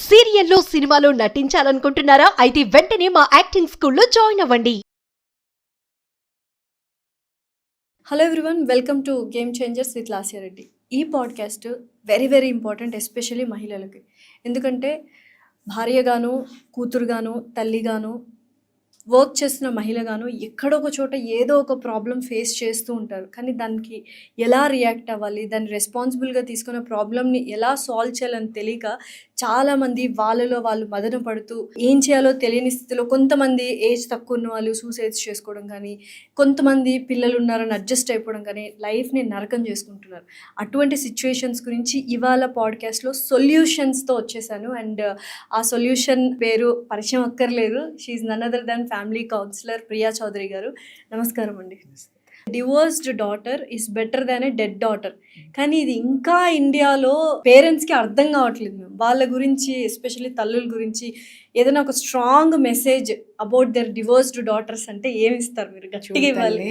సీరియల్లో సినిమాలో నటించాలనుకుంటున్నారా? అయితే వెంటనే మా యాక్టింగ్ స్కూల్లో జాయిన్ అవ్వండి. Hello everyone, welcome to game changers with Lasya Reddy. ఈ podcast very very important, especially మహిళలకి. ఎందుకంటే భార్యగాను, కూతురుగాను, తల్లిగాను, వర్క్ చేస్తున్న మహిళగాను ఎక్కడో ఒక చోట ఏదో ఒక ప్రాబ్లం ఫేస్ చేస్తూ ఉంటారు. కానీ దానికి ఎలా రియాక్ట్ అవ్వాలి, దాన్ని రెస్పాన్సిబుల్గా తీసుకున్న ప్రాబ్లమ్ని ఎలా సాల్వ్ చేయాలని తెలియక చాలామంది వాళ్ళలో వాళ్ళు మదన పడుతూ ఏం చేయాలో తెలియని స్థితిలో, కొంతమంది ఏజ్ తక్కువ ఉన్న వాళ్ళు సూసైడ్స్ చేసుకోవడం కానీ, కొంతమంది పిల్లలు ఉన్నారని అడ్జస్ట్ అయిపోవడం కానీ లైఫ్ని నరకం చేసుకుంటున్నారు. అటువంటి సిచ్యువేషన్స్ గురించి ఇవాళ పాడ్కాస్ట్లో సొల్యూషన్స్తో వచ్చేసాను. అండ్ ఆ సొల్యూషన్ పేరు పరిచయం అక్కర్లేదు, she none other than family counsellor Priya Chaudhary గారు. నమస్కారం అండి. Divorced daughter is better than a dead daughter. కానీ ఇది ఇంకా ఇండియాలో పేరెంట్స్కి అర్థం కావట్లేదు. మేము వాళ్ళ గురించి, ఎస్పెషల్లీ తల్లుల గురించి ఏదైనా ఒక strong message about their divorced daughters అంటే ఏమి ఇస్తారు మీరు? గట్టిగా ఇవ్వాలి.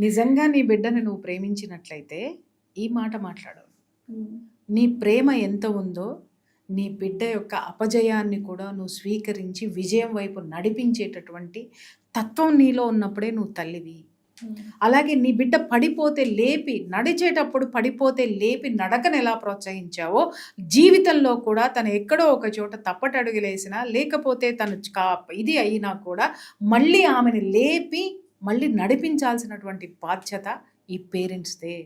నిజంగా నీ బిడ్డని నువ్వు ప్రేమించినట్లయితే ఈ మాట మాట్లాడు. నీ ప్రేమ ఎంత ఉందో నీ బిడ్డ యొక్క అపజయాన్ని కూడా నువ్వు స్వీకరించి విజయం వైపు నడిపించేటటువంటి తత్వం నీలో ఉన్నప్పుడే నువ్వు తల్లివి. అలాగే నీ బిడ్డ పడిపోతే లేపి, నడిచేటప్పుడు పడిపోతే లేపి నడకను ఎలా ప్రోత్సహించావో జీవితంలో కూడా తను ఎక్కడో ఒక చోట తప్పటడుగులేసినా, లేకపోతే తను ఇది అయినా కూడా మళ్ళీ ఆమెను లేపి మళ్ళీ నడిపించాల్సినటువంటి బాధ్యత ఈ పేరెంట్స్దే.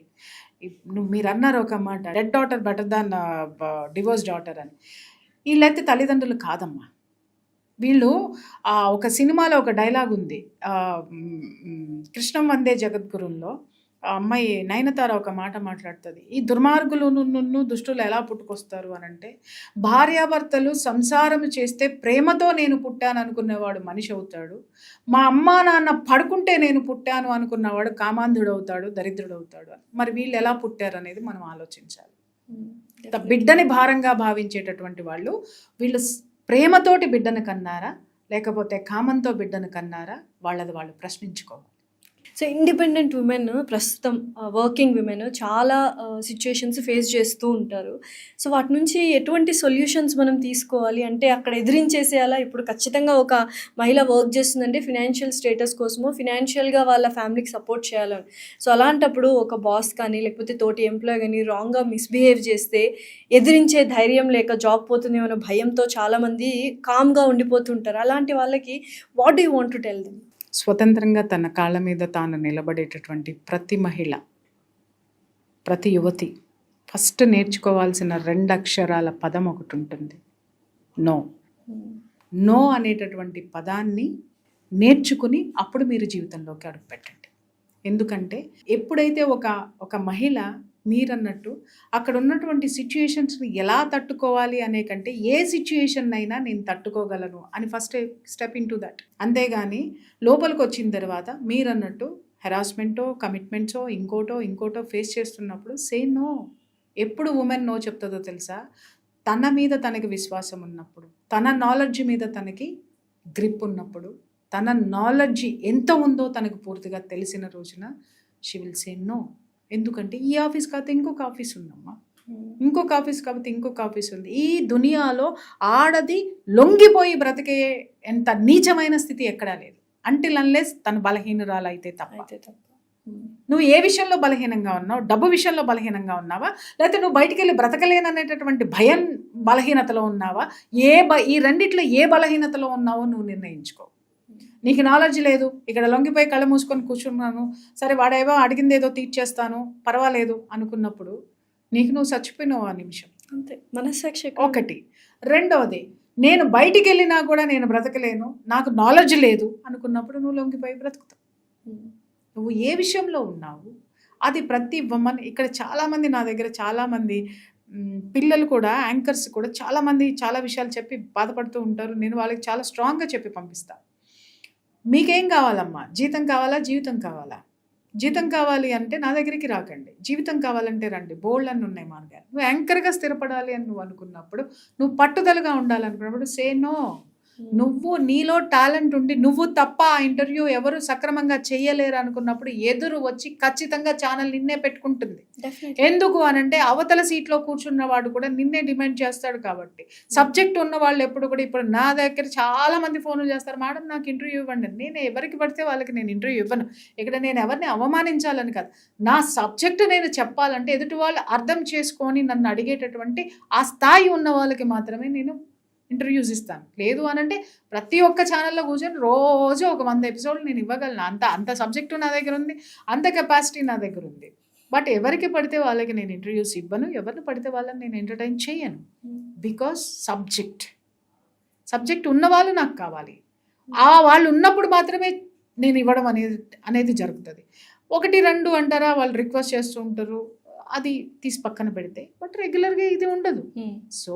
మీరు అన్నారు ఒక మాట, dead daughter better than divorce daughter అని. వీళ్ళైతే తల్లిదండ్రులు కాదమ్మా. వీళ్ళు ఒక సినిమాలో ఒక డైలాగ్ ఉంది, కృష్ణం వందే జగద్గురుల్లో ఆ అమ్మాయి నయనతార ఒక మాట మాట్లాడుతుంది. ఈ దుర్మార్గులు దుష్టులు ఎలా పుట్టుకొస్తారు అని అంటే, భార్యాభర్తలు సంసారం చేస్తే ప్రేమతో నేను పుట్టాను అనుకునేవాడు మనిషి అవుతాడు, మా అమ్మా నాన్న పడుకుంటే నేను పుట్టాను అనుకున్నవాడు కామాంధుడు అవుతాడు, దరిద్రుడు అవుతాడు అని. మరి వీళ్ళు ఎలా పుట్టారు అనేది మనం ఆలోచించాలి. బిడ్డని భారంగా భావించేటటువంటి వాళ్ళు, వీళ్ళు ప్రేమతోటి బిడ్డను కన్నారా లేకపోతే కామంతో బిడ్డను కన్నారా, వాళ్ళది వాళ్ళు ప్రశ్నించుకోవాలి. సో ఇండిపెండెంట్ ఉమెన్, ప్రస్తుతం వర్కింగ్ విమెన్ చాలా సిచ్యుయేషన్స్ ఫేస్ చేస్తూ ఉంటారు. సో వాటి నుంచి ఎటువంటి సొల్యూషన్స్ మనం తీసుకోవాలి అంటే, అక్కడ ఎదిరించేసేయాలా? ఇప్పుడు ఖచ్చితంగా ఒక మహిళ వర్క్ చేస్తుందంటే ఫినాన్షియల్ స్టేటస్ కోసమో, ఫినాన్షియల్గా వాళ్ళ ఫ్యామిలీకి సపోర్ట్ చేయాలని. సో అలాంటప్పుడు ఒక బాస్ కానీ లేకపోతే తోటి ఎంప్లాయ్ కానీ రాంగ్గా మిస్బిహేవ్ చేస్తే ఎదిరించే ధైర్యం లేక జాబ్ పోతుందేమో అనే భయంతో చాలామంది కామ్గా ఉండిపోతుంటారు. అలాంటి వాళ్ళకి what do you want to tell them? స్వతంత్రంగా తన కాళ్ళ మీద తాను నిలబడేటటువంటి ప్రతి మహిళ, ప్రతి యువతి ఫస్ట్ నేర్చుకోవాల్సిన 2 అక్షరాల పదం ఒకటి ఉంటుంది, నో. నో అనేటటువంటి పదాన్ని నేర్చుకుని అప్పుడు మీరు జీవితంలోకి అడుగుపెట్టండి. ఎందుకంటే ఎప్పుడైతే ఒక మహిళ మీరన్నట్టు అక్కడ ఉన్నటువంటి సిచ్యుయేషన్స్ని ఎలా తట్టుకోవాలి అనే కంటే, ఏ సిచ్యుయేషన్ అయినా నేను తట్టుకోగలను అని first step in to that. అంతేగాని లోపలికి వచ్చిన తర్వాత మీరన్నట్టు హెరాస్మెంటో, కమిట్మెంట్సో, ఇంకోటో ఫేస్ చేస్తున్నప్పుడు సే నో. ఎప్పుడు ఉమెన్ నో చెప్తుందో తెలుసా? తన మీద తనకి విశ్వాసం ఉన్నప్పుడు, తన నాలెడ్జ్ మీద తనకి గ్రిప్ ఉన్నప్పుడు, తన నాలెడ్జ్ ఎంత ఉందో తనకు పూర్తిగా తెలిసిన రోజున షీ విల్ సే నో. ఎందుకంటే ఈ ఆఫీస్ కాకపోతే ఇంకొక ఆఫీస్ ఉందమ్మా, ఇంకొక ఆఫీస్ కాకపోతే ఇంకొక ఆఫీస్ ఉంది. ఈ దునియాలో ఆడది లొంగిపోయి బ్రతికే ఎంత నీచమైన స్థితి ఎక్కడా లేదు, అంటిల్ అన్లెస్ తను బలహీనురాలు అయితే తప్ప. నువ్వు ఏ విషయంలో బలహీనంగా ఉన్నావు? డబ్బు విషయంలో బలహీనంగా ఉన్నావా, లేకపోతే నువ్వు బయటికి వెళ్ళి బ్రతకలేననేటటువంటి భయం బలహీనతలో ఉన్నావా? ఈ రెండిట్లో ఏ బలహీనతలో ఉన్నావో నువ్వు నిర్ణయించుకో. నీకు నాలెడ్జ్ లేదు, ఇక్కడ లొంగిపోయి కళ్ళు మూసుకొని కూర్చున్నాను, సరే వాడేవో అడిగింది ఏదో తీర్చేస్తాను పర్వాలేదు అనుకున్నప్పుడు నీకు నువ్వు చచ్చిపోయినావు ఆ నిమిషం. అంతే, మనస్సాక్షి ఒకటి. రెండవది, నేను బయటికి వెళ్ళినా కూడా నేను బ్రతకలేను, నాకు నాలెడ్జ్ లేదు అనుకున్నప్పుడు నువ్వు లొంగిపోయి బ్రతుకుతావు. నువ్వు ఏ విషయంలో ఉన్నావు అది ప్రతి ఉమెన్. ఇక్కడ చాలామంది, నా దగ్గర చాలామంది పిల్లలు కూడా, యాంకర్స్ కూడా చాలామంది చాలా విషయాలు చెప్పి బాధపడుతూ ఉంటారు. నేను వాళ్ళకి చాలా స్ట్రాంగ్గా చెప్పి పంపిస్తాను. మీకేం కావాలమ్మా? జీతం కావాలా, జీవితం కావాలా? జీతం కావాలి అంటే నా దగ్గరికి రాకండి, జీవితం కావాలంటే రండి, బోల్డ్ అని ఉన్నాయి మార్గాలు. నువ్వు యాంకర్గా స్థిరపడాలి అని నువ్వు అనుకున్నప్పుడు, నువ్వు పట్టుదలగా ఉండాలనుకున్నప్పుడు సే నో. నువ్వు నీలో టాలెంట్ ఉండి నువ్వు తప్ప ఆ ఇంటర్వ్యూ ఎవరు సక్రమంగా చేయలేరు అనుకున్నప్పుడు ఎదురు వచ్చి ఖచ్చితంగా ఛానల్ నిన్నే పెట్టుకుంటుంది. ఎందుకు అనంటే అవతల సీట్లో కూర్చున్న వాడు కూడా నిన్నే డిమాండ్ చేస్తాడు కాబట్టి. సబ్జెక్ట్ ఉన్న వాళ్ళు ఎప్పుడు కూడా ఇప్పుడు నా దగ్గర చాలా మంది ఫోన్లు చేస్తారు, మేడం నాకు ఇంటర్వ్యూ ఇవ్వండి. నేను ఎవరికి పడితే వాళ్ళకి నేను ఇంటర్వ్యూ ఇవ్వను. ఇక్కడ నేను ఎవరిని అవమానించాలని కాదు, నా సబ్జెక్ట్ నేను చెప్పాలంటే ఎదుటి వాళ్ళు అర్థం చేసుకొని నన్ను అడిగేటటువంటి ఆ స్థాయి ఉన్న వాళ్ళకి మాత్రమే నేను ఇంటర్వ్యూస్ ఇస్తాను. లేదు అనంటే ప్రతి ఒక్క ఛానల్లో కూర్చొని రోజు ఒక 100 ఎపిసోడ్లు నేను ఇవ్వగలను. అంత సబ్జెక్టు నా దగ్గర ఉంది, అంత కెపాసిటీ నా దగ్గర ఉంది. బట్ ఎవరికి పడితే వాళ్ళకి నేను ఇంటర్వ్యూస్ ఇవ్వను, ఎవరిని పడితే వాళ్ళని నేను ఎంటర్టైన్ చేయను. బికాస్ సబ్జెక్ట్ ఉన్న వాళ్ళు నాకు కావాలి. ఆ వాళ్ళు ఉన్నప్పుడు మాత్రమే నేను ఇవ్వడం అనేది జరుగుతుంది. 1, 2 అంటారా, వాళ్ళు రిక్వెస్ట్ చేస్తూ ఉంటారు, అది తీసి పక్కన పెడితే. బట్ రెగ్యులర్గా ఇది ఉండదు. సో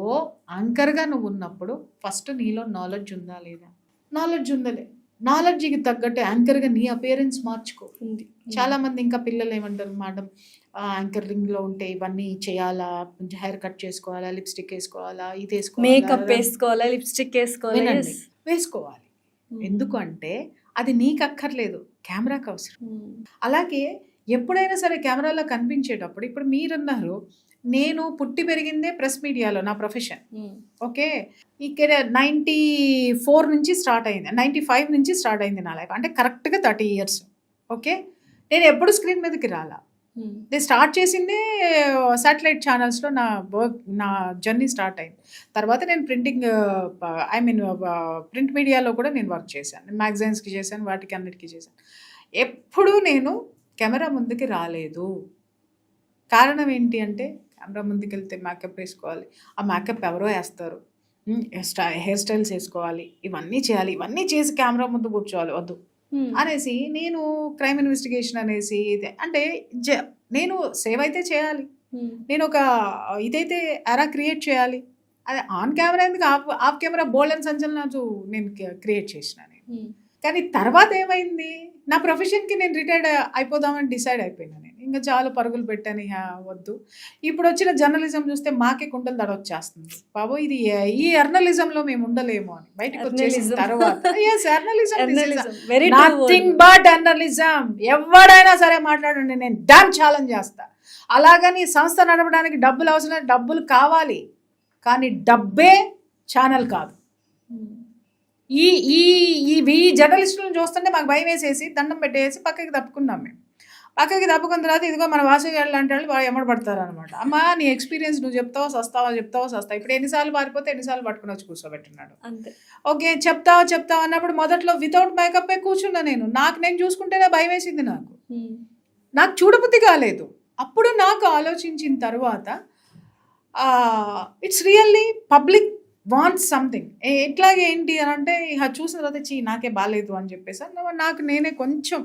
యాంకర్గా నువ్వు ఉన్నప్పుడు ఫస్ట్ నీలో నాలెడ్జ్ ఉందా లేదా? నాలెడ్జ్ ఉందలే, నాలెడ్జ్కి తగ్గట్టు యాంకర్గా నీ అపియరెన్స్ మార్చుకో. చాలా మంది ఇంకా పిల్లలు ఏమంటారు, మేడం యాంకరింగ్లో ఉంటే ఇవన్నీ చేయాలా, కొంచెం హెయిర్ కట్ చేసుకోవాలా, లిప్స్టిక్ వేసుకోవాలా, ఇది వేసుకోవాలి, మేకప్ వేసుకోవాలా, లిప్స్టిక్ వేసుకోవాలి. వేసుకోవాలి. ఎందుకంటే అది నీకు అక్కర్లేదు, కెమెరాకి అవసరం. అలాగే ఎప్పుడైనా సరే కెమెరాలో కనిపించేటప్పుడు, ఇప్పుడు మీరన్నారు నేను పుట్టి పెరిగిందే ప్రెస్ మీడియాలో, నా ప్రొఫెషన్. ఓకే, ఇక్కడ 94 నుంచి స్టార్ట్ అయింది, 95 నుంచి స్టార్ట్ అయింది నా లైఫ్. అంటే కరెక్ట్గా 30 years. ఓకే, నేను ఎప్పుడు స్క్రీన్ మీదకి రాలా. నేను స్టార్ట్ చేసిందే శాటిలైట్ ఛానల్స్లో నా జర్నీ స్టార్ట్ అయింది. తర్వాత నేను ప్రింట్ మీడియాలో కూడా నేను వర్క్ చేశాను. నేను మ్యాగజైన్స్కి చేశాను, వాటికి అన్నిటికీ చేశాను. ఎప్పుడూ నేను కెమెరా ముందుకి రాలేదు. కారణం ఏంటి అంటే, కెమెరా ముందుకు వెళ్తే మేకప్ వేసుకోవాలి, ఆ మేకప్ ఎవరో వేస్తారు, హెయిర్ స్టైల్స్ వేసుకోవాలి, ఇవన్నీ చేయాలి, ఇవన్నీ చేసి కెమెరా ముందు కూర్చోవాలి, వద్దు అనేసి నేను క్రైమ్ ఇన్వెస్టిగేషన్ అనేసి అంటే నేను సేవ్ అయితే చేయాలి, నేను ఒక ఇదైతే ఎరా క్రియేట్ చేయాలి. అది ఆన్ కెమెరా ఎందుకు, ఆఫ్ కెమెరా బోల్డ్ అండ్ సంచలనాలు నేను క్రియేట్ చేసిన. కానీ తర్వాత ఏమైంది, నా ప్రొఫెషన్కి నేను రిటైర్డ్ అయిపోదామని డిసైడ్ అయిపోయినా. నేను ఇంకా చాలా పరుగులు పెట్టాను, వద్దు. ఇప్పుడు వచ్చిన జర్నలిజం చూస్తే మాకే కుండలు దడొచ్చేస్తుంది. బాబు ఇది ఈ జర్నలిజంలో మేము ఉండలేము అని బయటకు వచ్చేసిన తర్వాత నథింగ్ బట్ జర్నలిజం. ఎవడైనా సరే మాట్లాడండి, నేను డామ్ ఛాలెంజ్ చేస్తా. అలాగని సంస్థ నడపడానికి డబ్బులు అవసరం, డబ్బులు కావాలి, కానీ డబ్బే ఛానల్ కాదు. ఈ జర్నలిస్టులను చూస్తుంటే మాకు భయం వేసేసి దండం పెట్టేసి పక్కకి తప్పుకున్నాం. మేము పక్కకి తప్పుకున్న తర్వాత ఇదిగో మన వాసుగాళ్ళు అంటే వాళ్ళు ఎమ్మడబడతారు అనమాట. అమ్మా నీ ఎక్స్పీరియన్స్ నువ్వు చెప్తావో సస్తావా, ఇప్పుడు ఎన్నిసార్లు పారిపోతే ఎన్నిసార్లు పట్టుకుని వచ్చి కూర్చోబెట్టున్నాడు. ఓకే, చెప్తావా అన్నప్పుడు మొదట్లో వితౌట్ మేకప్ కూర్చున్నా. నేను చూసుకుంటేనే భయం వేసింది. నాకు చూడబుద్ధి కాలేదు. అప్పుడు నాకు ఆలోచించిన తర్వాత it's really public wants something. ఎట్లాగే ఏంటి అని అంటే, ఇక చూసిన తర్వాత నాకే బాగాలేదు అని చెప్పేసి నాకు నేనే కొంచెం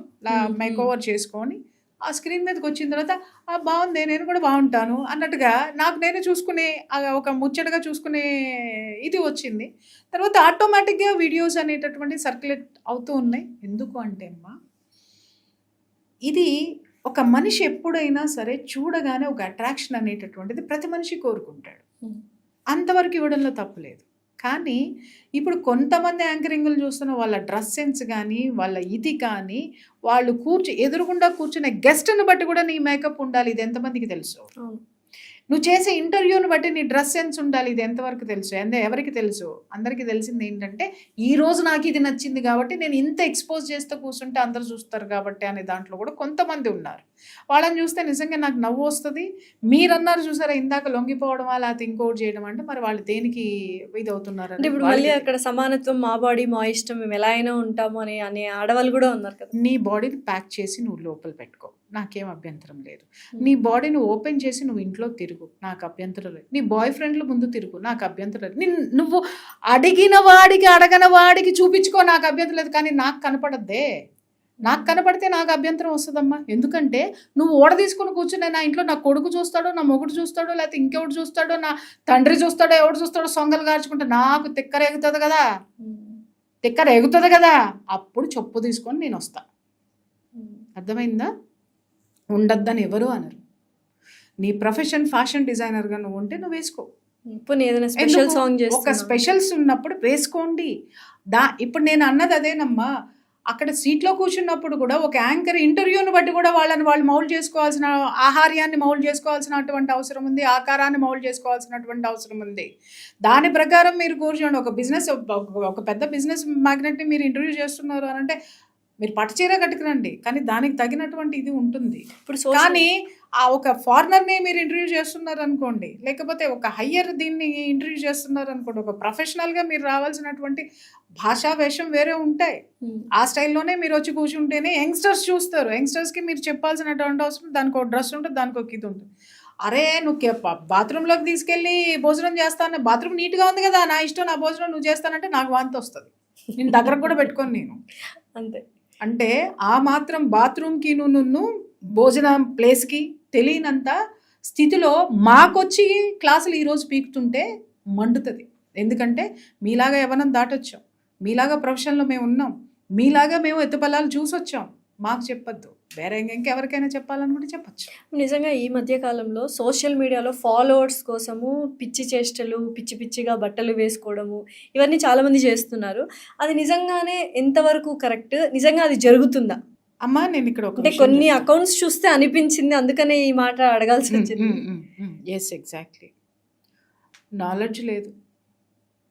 మేక్ ఓవర్ చేసుకొని ఆ స్క్రీన్ మీదకి వచ్చిన తర్వాత బాగుంది, నేను కూడా బాగుంటాను అన్నట్టుగా నాకు నేనే చూసుకునే ఒక ముచ్చటగా చూసుకునే ఇది వచ్చింది. తర్వాత ఆటోమేటిక్గా వీడియోస్ అనేటటువంటి సర్క్యులేట్ అవుతూ ఉన్నాయి. ఎందుకు అంటే అమ్మా, ఇది ఒక మనిషి ఎప్పుడైనా సరే చూడగానే ఒక అట్రాక్షన్ అనేటటువంటిది ప్రతి మనిషి కోరుకుంటాడు. అంతవరకు ఇవ్వడంలో తప్పులేదు. కానీ ఇప్పుడు కొంతమంది యాంకరింగ్లు చూస్తున్న వాళ్ళ డ్రెస్ సెన్స్ కానీ, వాళ్ళ ఇది కానీ, వాళ్ళు ఎదురుగుండా కూర్చునే గెస్ట్ని బట్టి కూడా నీ మేకప్ ఉండాలి, ఇది ఎంతమందికి తెలుసు? నువ్వు చేసే ఇంటర్వ్యూని బట్టి నీ డ్రెస్ సెన్స్ ఉండాలి, ఇది ఎంతవరకు తెలుసు? ఎవరికి తెలుసు? అందరికీ తెలిసింది ఏంటంటే, ఈ రోజు నాకు ఇది నచ్చింది కాబట్టి నేను ఇంత ఎక్స్పోజ్ చేస్తూ కూర్చుంటే అందరు చూస్తారు కాబట్టి అనే దాంట్లో కూడా కొంతమంది ఉన్నారు. వాళ్ళని చూస్తే నిజంగా నాకు నవ్వు వస్తుంది. మీరన్నారు చూసారా ఇందాక, లొంగిపోవడమా లేకపోతే ఇంకోటి చేయడం అంటే, మరి వాళ్ళు దేనికి ఇది అవుతున్నారు? ఇప్పుడు మళ్ళీ అక్కడ సమానత్వం, మా బాడీ మా ఇష్టం, మేము ఎలా అయినా ఉంటాము అనే ఆడవాళ్ళు కూడా ఉన్నారు కదా. నీ బాడీని ప్యాక్ చేసి నువ్వు లోపల పెట్టుకో, నాకేం అభ్యంతరం లేదు. నీ బాడీని ఓపెన్ చేసి నువ్వు ఇంట్లో తిరుగు, నాకు అభ్యంతరం లేదు. నీ బాయ్ ఫ్రెండ్ల ముందు తిరుగు, నాకు అభ్యంతరం లేదు. నువ్వు అడిగిన వాడికి అడగని వాడికి చూపించుకో, నాకు అభ్యంతరం లేదు. కానీ నాకు కనపడద్దే. నాకు కనపడితే నాకు అభ్యంతరం వస్తుందమ్మా. ఎందుకంటే నువ్వు ఓడ తీసుకుని కూర్చునే, నా ఇంట్లో నా కొడుకు చూస్తాడో, నా మొగుడు చూస్తాడో, లేకపోతే ఇంకెవడు చూస్తాడో, నా తండ్రి చూస్తాడో, ఎవడు చూస్తాడో, సొంగలు గార్చుకుంటే నాకు తిక్కర ఎగుతుంది కదా. అప్పుడు చెప్పు తీసుకొని నేను వస్తా. అర్థమైందా? ఉండద్దని ఎవరు అనరు. నీ ప్రొఫెషన్ ఫ్యాషన్ డిజైనర్గా నువ్వు ఉంటే నువ్వు వేసుకో, పోనీ ఏదైనా స్పెషల్ ఎందుకు? సాంగ్ ఒక చేస్తున్నా స్పెషల్స్ ఉన్నప్పుడు వేసుకోండి. ఇప్పుడు నేను అన్నది అదేనమ్మా. అక్కడ సీట్లో కూర్చున్నప్పుడు కూడా ఒక యాంకర్ ఇంటర్వ్యూని బట్టి కూడా వాళ్ళు మౌల్డ్ చేసుకోవాల్సిన ఆహార్యాన్ని మౌల్డ్ చేసుకోవాల్సినటువంటి అవసరం ఉంది, ఆకారాన్ని మౌల్డ్ చేసుకోవాల్సినటువంటి అవసరం ఉంది. దాని ప్రకారం మీరు కూర్చోండి. ఒక పెద్ద బిజినెస్ మ్యాగ్నెట్ని మీరు ఇంటర్వ్యూ చేస్తున్నారు అని అంటే మీరు పట్టు చీర కట్టుకురండి, కానీ దానికి తగినటువంటి ఇది ఉంటుంది. ఇప్పుడు social- కానీ ఆ ఒక ఫారినర్ని మీరు ఇంటర్వ్యూ చేస్తున్నారు అనుకోండి, లేకపోతే ఒక హయ్యర్ దీన్ని ఇంటర్వ్యూ చేస్తున్నారు అనుకోండి, ఒక ప్రొఫెషనల్గా మీరు రావాల్సినటువంటి భాషా వేషం వేరే ఉంటాయి. ఆ స్టైల్లోనే మీరు వచ్చి కూర్చుంటేనే యంగ్స్టర్స్ చూస్తారు. యంగ్స్టర్స్కి మీరు చెప్పాల్సినటువంటి అవసరం, దానికి ఒక డ్రెస్ ఉంటుంది, దానికి ఒక ఇది ఉంటుంది. అరే నువ్వు బాత్రూంలోకి తీసుకెళ్ళి భోజనం చేస్తాను, బాత్రూమ్ నీట్గా ఉంది కదా, నా ఇష్టం, నా భోజనం నువ్వు చేస్తానంటే నాకు వాంతి వస్తుంది. నేను దగ్గర కూడా పెట్టుకోను నేను. అంతే. అంటే ఆ మాత్రం బాత్రూమ్కి నువ్వు భోజనం ప్లేస్కి తెలియనంత స్థితిలో మాకొచ్చి క్లాసులు ఈరోజు పీకుతుంటే మండుతుంది. ఎందుకంటే మీలాగా యవ్వనం దాటొచ్చాం, మీలాగా ప్రొఫెషన్లో మేము ఉన్నాం, మీలాగా మేము ఎత్తుపల్లాలు చూసొచ్చాం. మాకు చెప్పొద్దు, వేరే ఇంకెవరికైనా చెప్పాలనుకుంటే చెప్పచ్చు. నిజంగా ఈ మధ్య కాలంలో సోషల్ మీడియాలో ఫాలోవర్స్ కోసము పిచ్చి చేష్టలు, పిచ్చి పిచ్చిగా బట్టలు వేసుకోవడము, ఇవన్నీ చాలామంది చేస్తున్నారు. అది నిజంగానే ఎంతవరకు కరెక్ట్? నిజంగా అది జరుగుతుందా? అమ్మా నేను ఇక్కడ ఒక అంటే కొన్ని అకౌంట్స్ చూస్తే అనిపించింది, అందుకనే ఈ మాట అడగాల్సి వచ్చింది. Yes exactly. నాలెడ్జ్ లేదు,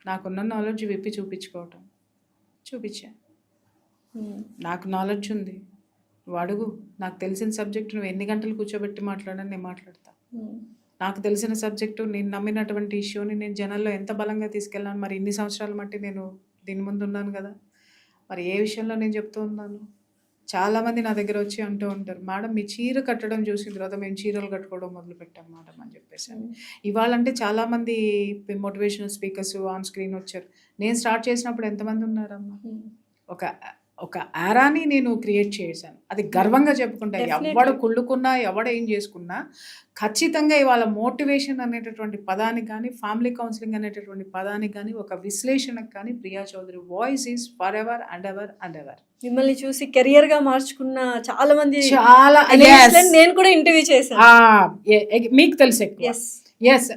నాకున్న నాలెడ్జ్ విప్పి చూపించుకోవటం చూపించా. నాకు నాలెడ్జ్ ఉంది, నువ్వు అడుగు. నాకు తెలిసిన సబ్జెక్టు నువ్వు ఎన్ని గంటలు కూర్చోబెట్టి మాట్లాడని నేను మాట్లాడతా. నాకు తెలిసిన సబ్జెక్టు, నేను నమ్మినటువంటి ఇష్యూని నేను జనాల్లో ఎంత బలంగా తీసుకెళ్ళాను. మరి ఇన్ని సంవత్సరాల మట్టి నేను దీని ముందు ఉన్నాను కదా, మరి ఏ విషయంలో నేను చెప్తూ ఉన్నాను. చాలామంది నా దగ్గర వచ్చి అంటూ ఉంటారు, మేడం మీ చీర కట్టడం చూసిన తర్వాత మేము చీరలు కట్టుకోవడం మొదలు పెట్టాం మేడం అని చెప్పేసి. ఇవాళ అంటే చాలామంది మోటివేషనల్ స్పీకర్స్ ఆన్ స్క్రీన్ వచ్చారు. నేను స్టార్ట్ చేసినప్పుడు ఎంతమంది ఉన్నారమ్మా? ఒక ఆరాని నేను క్రియేట్ చేశాను. అది గర్వంగా చెప్పుకుంటా. ఎవడు కుళ్ళుకున్నా, ఎవడ ఏం చేసుకున్నా ఖచ్చితంగా ఇవాళ మోటివేషన్ అనేటటువంటి పదానికి కానీ, ఫ్యామిలీ కౌన్సిలింగ్ అనేటటువంటి పదానికి కానీ, ఒక విశ్లేషణకు కానీ Priya Chaudhary voice is for ever and ever and ever. మిమ్మల్ని చూసి కెరియర్ గా మార్చుకున్న చాలా మంది, చాలా నేను కూడా ఇంటర్వ్యూ చేశాను. మీకు తెలుసు ఎక్కువ. ఎస్,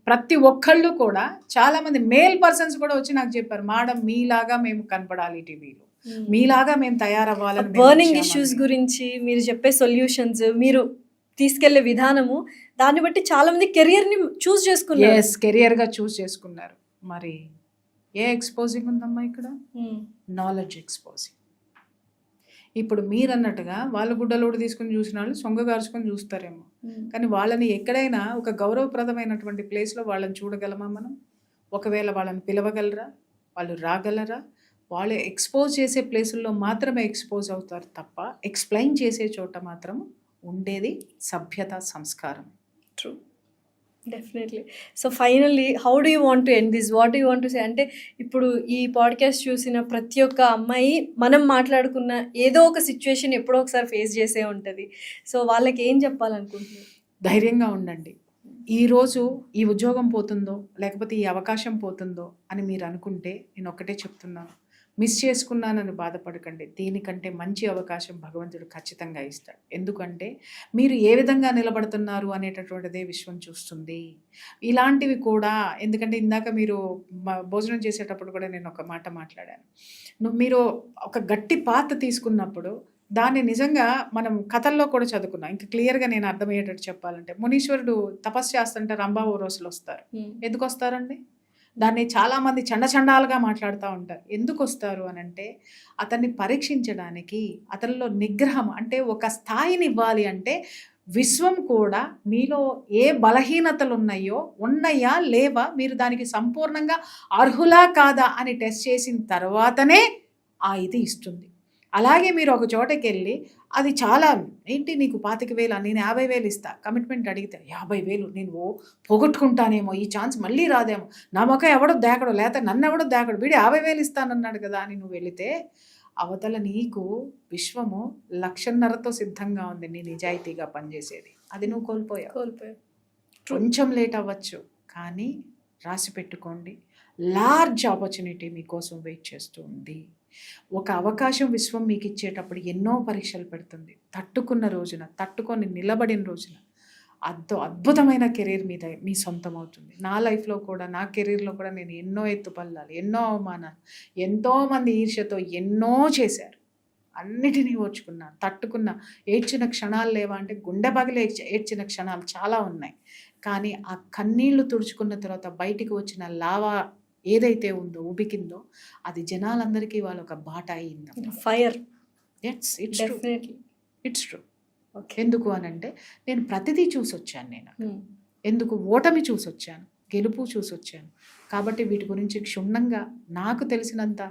ప్రతి ఒక్కళ్ళు కూడా చాలా మంది మేల్ పర్సన్స్ కూడా వచ్చి నాకు చెప్పారు, మేడం మీలాగా మేము కనపడాలి టీవీలో, మీలాగా మేము తయారవ్వాలని. బర్నింగ్ ఇష్యూస్ గురించి మీరు చెప్పే సొల్యూషన్స్, మీరు తీసుకెళ్లే విధానము, దాన్ని బట్టి చాలా మంది కెరియర్ ని చూస్ చేసుకున్నారు. ఎస్, కెరియర్ గా చూస్ చేసుకున్నారు. మరి ఏ ఎక్స్పోజింగ్ ఉందమ్మా ఇక్కడ? Knowledge exposing. ఇప్పుడు మీరు అన్నట్టుగా వాళ్ళు గుడ్డలోడు తీసుకుని చూసిన వాళ్ళు సొంగగార్చుకొని చూస్తారేమో, కానీ వాళ్ళని ఎక్కడైనా ఒక గౌరవప్రదమైనటువంటి ప్లేస్లో వాళ్ళని చూడగలమా మనం? ఒకవేళ వాళ్ళని పిలవగలరా? వాళ్ళు రాగలరా? వాళ్ళు ఎక్స్పోజ్ చేసే ప్లేసుల్లో మాత్రమే ఎక్స్పోజ్ అవుతారు తప్ప ఎక్స్ప్లెయిన్ చేసే చోట మాత్రం ఉండేది సభ్యత, సంస్కారం. True, definitely. So finally how do you want to end this? What do you want to say? అంటే ఇప్పుడు ఈ పాడ్కాస్ట్ చూసిన ప్రతి ఒక్క అమ్మాయి మనం మాట్లాడుకున్న ఏదో ఒక సిచ్యువేషన్ ఎప్పుడో ఒకసారి ఫేస్ చేసే ఉంటుంది. సో వాళ్ళకి ఏం చెప్పాలనుకుంటున్నారు? ధైర్యంగా ఉండండి. ఈరోజు ఈ ఉద్యోగం పోతుందో, లేకపోతే ఈ అవకాశం పోతుందో అని మీరు అనుకుంటే నేను ఒక్కటే చెప్తున్నాను, మిస్ చేసుకున్నానని బాధపడకండి. దీనికంటే మంచి అవకాశం భగవంతుడు ఖచ్చితంగా ఇస్తాడు. ఎందుకంటే మీరు ఏ విధంగా నిలబడుతున్నారు అనేటటువంటిదే విశ్వం చూస్తుంది. ఇలాంటివి కూడా, ఎందుకంటే ఇందాక మీరు భోజనం చేసేటప్పుడు కూడా నేను ఒక మాట మాట్లాడాను. మీరు ఒక గట్టి పాత్ర తీసుకున్నప్పుడు దాన్ని నిజంగా మనం కథల్లో కూడా చదువుకున్నాం. ఇంకా క్లియర్గా నేను అర్థమయ్యేటట్టు చెప్పాలంటే, మునీశ్వరుడు తపస్సు చేస్తుంటే రంభా ఓరోసులు వస్తారు. ఎందుకు వస్తారండి? దాన్ని చాలామంది చండాలుగా మాట్లాడుతూ ఉంటారు. ఎందుకు వస్తారు అని అంటే, అతన్ని పరీక్షించడానికి, అతనిలో నిగ్రహం అంటే ఒక స్థాయిని ఇవ్వాలి. అంటే విశ్వం కూడా మీలో ఏ బలహీనతలు ఉన్నాయా లేవా, మీరు దానికి సంపూర్ణంగా అర్హులా కాదా అని టెస్ట్ చేసిన తర్వాతనే ఆ ఇది ఇస్తుంది. అలాగే మీరు ఒక చోటకి వెళ్ళి అది చాలా ఏంటి నీకు 25,000 నేను 50,000 ఇస్తా కమిట్మెంట్ అడిగితే 50,000 నేను పోగొట్టుకుంటానేమో, ఈ ఛాన్స్ మళ్ళీ రాదేమో, నా మొక్క ఎవడో దేకడో, లేకపోతే నన్ను ఎవడో దేకడు, వీడు 50,000 ఇస్తానన్నాడు కదా అని నువ్వు వెళితే అవతల నీకు విశ్వము 1,50,000తో సిద్ధంగా ఉంది నీ నిజాయితీగా పనిచేసేది. అది నువ్వు కోల్పోయావు. కొంచెం లేట్ అవ్వచ్చు, కానీ రాసి పెట్టుకోండి, లార్జ్ ఆపర్చునిటీ మీకోసం వెయిట్ చేస్తూ ఉంది. ఒక అవకాశం విశ్వం మీకు ఇచ్చేటప్పుడు ఎన్నో పరీక్షలు పెడుతుంది. తట్టుకున్న రోజున, తట్టుకొని నిలబడిన రోజున అద్భుతమైన కెరీర్ మీద మీ సొంతం అవుతుంది. నా లైఫ్లో కూడా, నా కెరీర్లో కూడా నేను ఎన్నో ఎత్తుపల్లాలు, ఎన్నో అవమానాలు, ఎంతోమంది ఈర్ష్యతో ఎన్నో చేశారు. అన్నిటినీ ఓర్చుకున్నాను, తట్టుకున్నా. ఏడ్చిన క్షణాలు లేవా అంటే గుండె పగిలి ఏడ్చిన క్షణాలు చాలా ఉన్నాయి. కానీ ఆ కన్నీళ్లు తుడుచుకున్న తర్వాత బయటికి వచ్చిన లావా ఏదైతే ఉందో, ఉబికిందో, అది జనాలందరికీ వాళ్ళ ఒక బాట అయింది. Fire. It's definitely. True. Okay. ఎందుకు అనంటే నేను ప్రతిదీ చూసొచ్చాను. నేను ఎందుకు ఓటమి చూసొచ్చాను, గెలుపు చూసొచ్చాను. కాబట్టి వీటి గురించి క్షుణ్ణంగా నాకు తెలిసినంత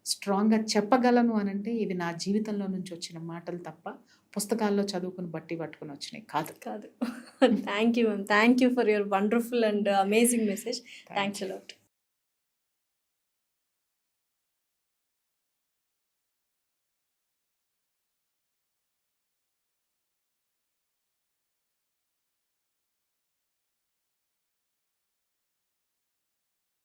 స్ట్రాంగ్గా చెప్పగలను అనంటే ఇవి నా జీవితంలో నుంచి వచ్చిన మాటలు తప్ప పుస్తకాల్లో చదువుకుని బట్టి పట్టుకుని వచ్చినాయి కాదు. Thank you ma'am. Thank you for your wonderful and amazing message. Thanks a lot.